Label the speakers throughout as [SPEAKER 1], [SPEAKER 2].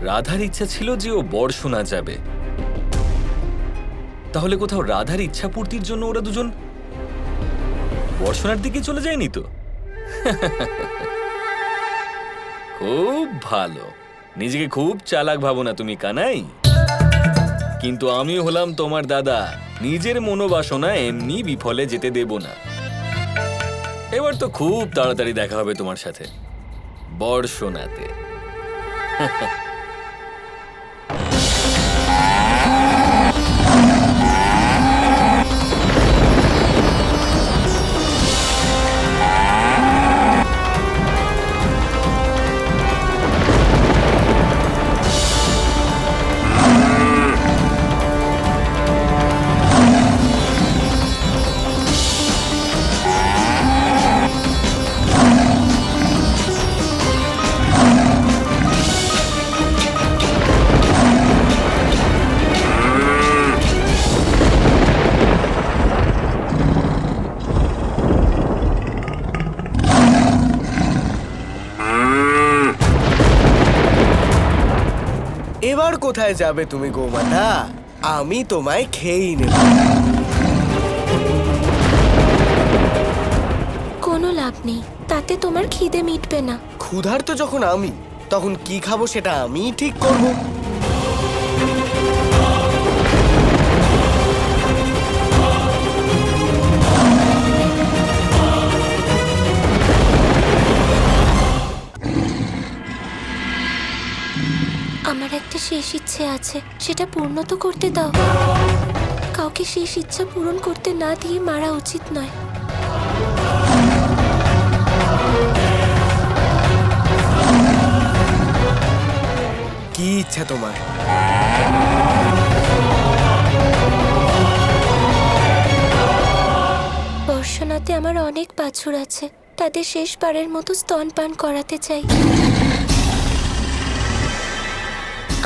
[SPEAKER 1] রাধার ইচ্ছা ছিল যে ও বর্ষণা যাবে। তাহলে কোথাও রাধার ইচ্ছা পূর্তির জন্য ওরা দুজন বর্ষণার দিকে চলে যায়নি তো? খুব ভালো, নিজেকে খুব চালাক ভাবো না তুমি কানাই। কিন্তু আমি হলাম তোমার দাদা, নিজের মনোবাসনা এমনি বিফলে যেতে দেব না। এবার তো খুব তাড়াতাড়ি দেখা হবে তোমার সাথে বর্ষণাতে।
[SPEAKER 2] এবার কোথায় যাবে তুমি গোমাতা? আমি তোমায় খেয়েই নেব।
[SPEAKER 3] কোনো লাভ নেই, তাতে তোমার খিদে মিটবে না।
[SPEAKER 2] ক্ষুধার্ত যখন আমি, তখন কি খাবো সেটা আমিই ঠিক করব।
[SPEAKER 3] আমার একটা শেষ ইচ্ছে আছে, সেটা পূর্ণ তো করতে দাও। কাউকে শেষ ইচ্ছা পূরণ করতে না দিয়ে মারা উচিত নয়।
[SPEAKER 2] কি ইচ্ছা তোমার?
[SPEAKER 3] বর্ষণাতে আমার অনেক বাছুর আছে, তাদের শেষবারের মতো স্তনপান করাতে চাই।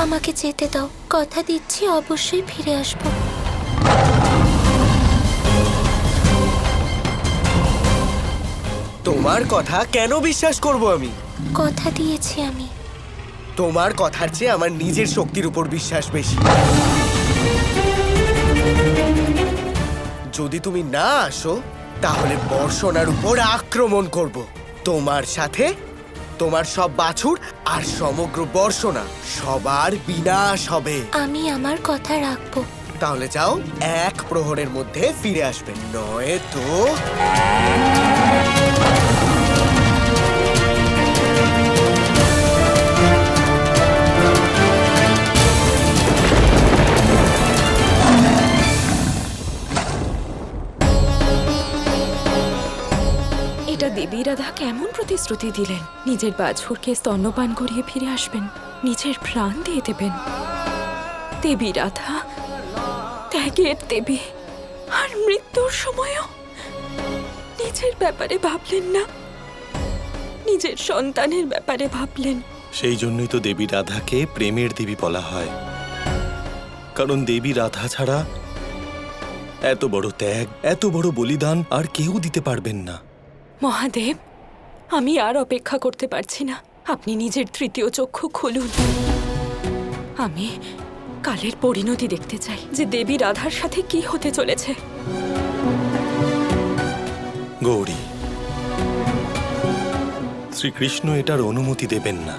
[SPEAKER 3] আমাকে যেতে দাও, কথা দিচ্ছি অবশ্যই ফিরে আসবো।
[SPEAKER 2] তোমার কথা কেন বিশ্বাস করব আমি?
[SPEAKER 3] কথা দিয়েছি আমি।
[SPEAKER 2] তোমার কথার চেয়ে আমার নিজের শক্তির উপর বিশ্বাস বেশি। যদি তুমি না আসো, তাহলে বর্ষণার উপর আক্রমণ করব। তোমার সাথে তোমার সব বাছুর আর সমগ্র বর্ষণা সবার বিনাশ হবে।
[SPEAKER 3] আমি আমার কথা রাখবো।
[SPEAKER 2] তাহলে যাও, এক প্রহরের মধ্যে ফিরে আসবে, নয় তো
[SPEAKER 4] এটা দেবী রাধা কেমন প্রতিশ্রুতি দিলেন? নিজের বাছুরকে স্তন্যপান করিয়ে ফিরে আসবেন, নিজের প্রাণ দিয়ে দেবেন। দেবী রাধা ত্যাগের দেবী, আর মৃত্যুর সময়ও নিজের ব্যাপারে ভাবলেন না, নিজের সন্তানের ব্যাপারে ভাবলেন।
[SPEAKER 5] সেই জন্যই তো দেবী রাধাকে প্রেমের দেবী বলা হয়, কারণ দেবী রাধা ছাড়া এত বড় ত্যাগ, এত বড় বলিদান আর কেউ দিতে পারবেন না।
[SPEAKER 4] মহাদেব, আমি আর অপেক্ষা করতে পারছি না, আপনি নিজের তৃতীয় চক্ষু খুলুন। আমি কালের পরিণতি দেখতে চাই, যে দেবী রাধার সাথে কি হতে চলেছে।
[SPEAKER 5] গৌরী, শ্রীকৃষ্ণ এটার অনুমতি দেবেন না।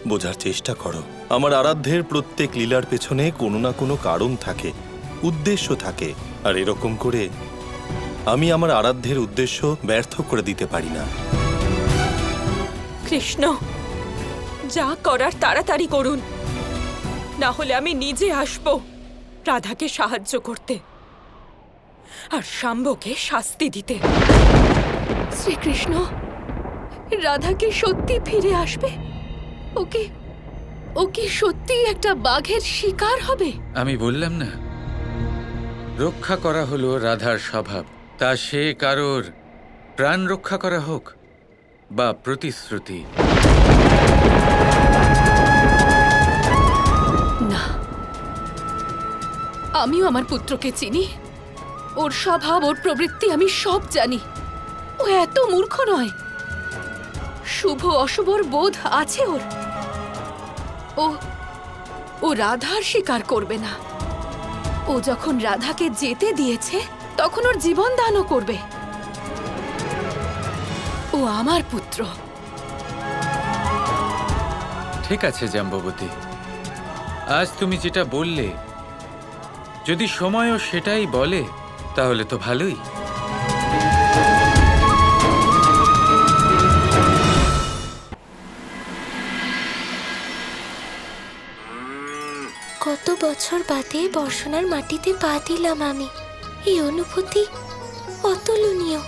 [SPEAKER 5] বোঝার চেষ্টা করো, আমার আরাধ্যের প্রত্যেক লীলার পেছনে কোনো না কোনো কারণ থাকে, উদ্দেশ্য থাকে, আর এরকম করে আমি আমার আরাধ্যের উদ্দেশ্য ব্যর্থ করে দিতে পারি না।
[SPEAKER 4] কৃষ্ণ, যা করার তাড়াতাড়ি করুন, না হলে আমি নিজে আসব রাধাকে সাহায্য করতে আর শাম্বকে শাস্তি দিতে।
[SPEAKER 6] শ্রীকৃষ্ণ, রাধা কি সত্যি ফিরে আসবে? ও কি সত্যি একটা বাঘের শিকার হবে?
[SPEAKER 7] আমি বললাম না, রক্ষা করা হলো রাধার স্বভাব। তা সে কারোর প্রাণ রক্ষা করা হোক বা প্রতিশ্রুতি।
[SPEAKER 6] না, আমিও আমার পুত্রকে চিনি, ওর স্বভাব, ওর প্রবৃত্তি আমি সব জানি। ও এত মূর্খ নয়, শুভ অশুভর বোধ আছে ওর। ও ও রাধার স্বীকার করবে না। ও যখন রাধাকে যেতে দিয়েছে তখন ওর জীবন দানও করবে। ও আমার পুত্র।
[SPEAKER 7] ঠিক আছে জাম্ববতী, আজ তুমি যেটা বললে, যদি সময়ও সেটাই বলে তাহলে তো ভালোই।
[SPEAKER 3] কত বছর বাদে বর্ষণার মাটিতে পা দিলাম আমি। এই অনুভূতি অতুলনীয়।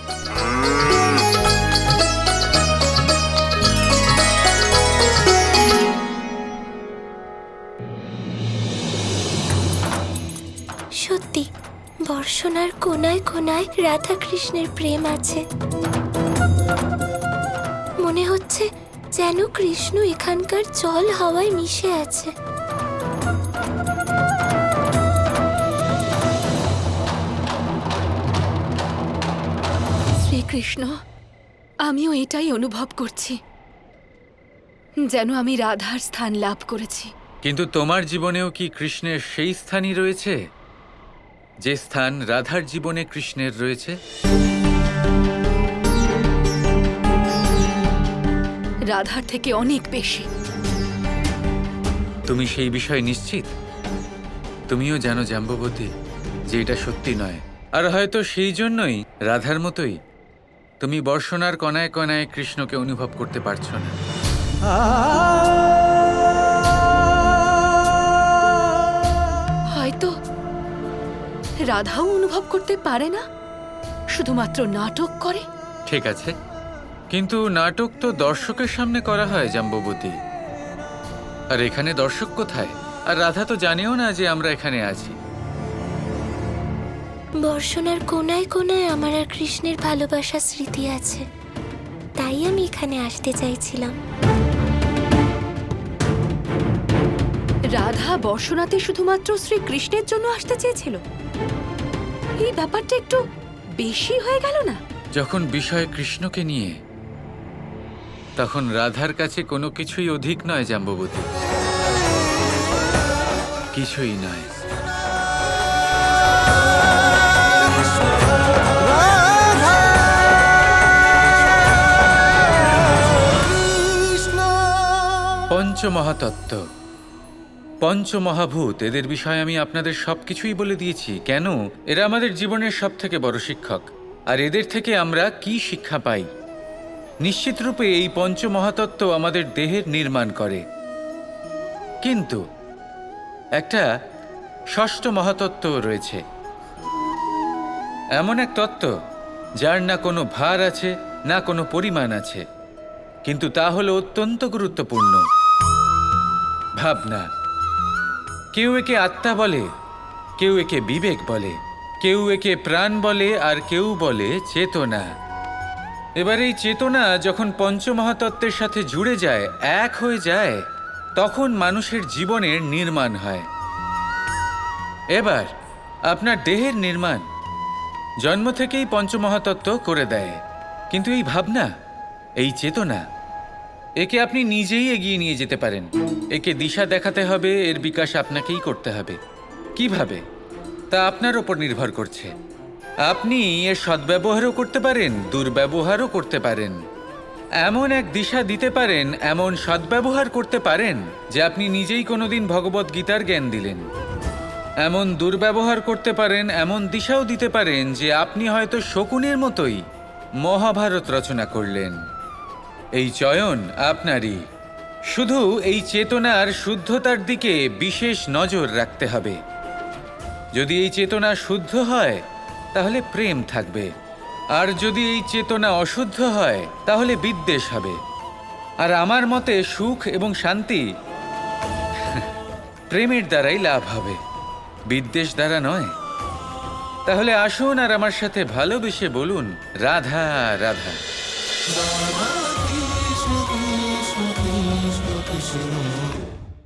[SPEAKER 3] সত্যি বর্ষণার কোনায় কোনায় রাধা কৃষ্ণের প্রেম আছে। মনে হচ্ছে যেন কৃষ্ণ এখানকার জল হাওয়ায় মিশে আছে।
[SPEAKER 6] শ্রীকৃষ্ণ, আমিও এটাই অনুভব করছি, যেন আমি রাধার স্থান লাভ করেছি।
[SPEAKER 7] কিন্তু তোমার জীবনেও কি কৃষ্ণের সেই স্থানই রয়েছে যে স্থান রাধার জীবনে কৃষ্ণের রয়েছে?
[SPEAKER 6] রাধার থেকে অনেক বেশি।
[SPEAKER 7] তুমি সেই বিষয়ে নিশ্চিত? তুমিও জানো জাম্ববতী যে এটা সত্যি নয়, আর হয়তো সেই জন্যই রাধার মতোই তুমি বর্ষণার কণায় কণায় কৃষ্ণকে অনুভব করতে পারছো না।
[SPEAKER 6] হয়তো রাধাও অনুভব করতে পারে না, শুধুমাত্র নাটক করে।
[SPEAKER 7] ঠিক আছে, কিন্তু নাটক তো দর্শকের সামনে করা হয় জাম্ববতী, আর এখানে দর্শক কোথায়? আর রাধা তো জানেও না যে আমরা এখানে আছি।
[SPEAKER 3] বর্ষণার কোনায় কোনায় আমার আর কৃষ্ণের ভালোবাসার স্মৃতি আছে, তাই আমি এখানে আসতে চাইছিলাম।
[SPEAKER 6] রাধা বর্ষণাতে শুধুমাত্র শ্রীকৃষ্ণের জন্য আসতে চেয়েছিল। এই ব্যাপারটা একটু বেশি হয়ে গেল না?
[SPEAKER 7] যখন বিষয় কৃষ্ণকে নিয়ে, তখন রাধার কাছে কোনো কিছুই অধিক নয় জাম্ববতী, কিছুই নয়। পঞ্চমহাতত্ত্ব, পঞ্চমহাভূত, এদের বিষয়ে আমি আপনাদের সবকিছুই বলে দিয়েছি। কেন? এরা আমাদের জীবনের সব থেকে বড় শিক্ষক। আর এদের থেকে আমরা কি শিক্ষা পাই? নিশ্চিত রূপে এই পঞ্চমহাতত্ত্ব আমাদের দেহের নির্মাণ করে, কিন্তু একটা ষষ্ঠ মহাতত্ত্ব রয়েছে, এমন এক তত্ত্ব যার না কোনো ভার আছে, না কোনো পরিমাণ আছে, কিন্তু তা হলো অত্যন্ত গুরুত্বপূর্ণ। ভাবনা। কেউ একে আত্মা বলে, কেউ একে বিবেক বলে, কেউ একে প্রাণ বলে, আর কেউ বলে চেতনা। এবার এই চেতনা যখন পঞ্চমহাতত্ত্বের সাথে জুড়ে যায়, এক হয়ে যায়, তখন মানুষের জীবনের নির্মাণ হয়। এবার আপনার দেহের নির্মাণ জন্ম থেকেই পঞ্চমহাতত্ত্ব করে দেয়, কিন্তু এই ভাবনা, এই চেতনা, একে আপনি নিজেই এগিয়ে নিয়ে যেতে পারেন। একে দিশা দেখাতে হবে, এর বিকাশ আপনাকেই করতে হবে। কিভাবে? তা আপনার ওপর নির্ভর করছে। আপনি এর সদ্ব্যবহারও করতে পারেন, দুর্ব্যবহারও করতে পারেন। এমন এক দিশা দিতে পারেন, এমন সদ্ব্যবহার করতে পারেন যে আপনি নিজেই কোনোদিন ভগবত গীতার জ্ঞান দিলেন। এমন দুর্ব্যবহার করতে পারেন, এমন দিশাও দিতে পারেন যে আপনি হয়তো শকুনের মতোই মহাভারত রচনা করলেন। এই চয়ন আপনারই। শুধু এই চেতনার শুদ্ধতার দিকে বিশেষ নজর রাখতে হবে। যদি এই চেতনা শুদ্ধ হয় তাহলে প্রেম থাকবে, আর যদি এই চেতনা অশুদ্ধ হয় তাহলে বিদ্বেষ হবে। আর আমার মতে সুখ এবং শান্তি প্রেমের দ্বারাই লাভ হবে, বিদ্বেষ দ্বারা নয়। তাহলে আসুন আর আমার সাথে ভালোবেসে বলুন, রাধা রাধা।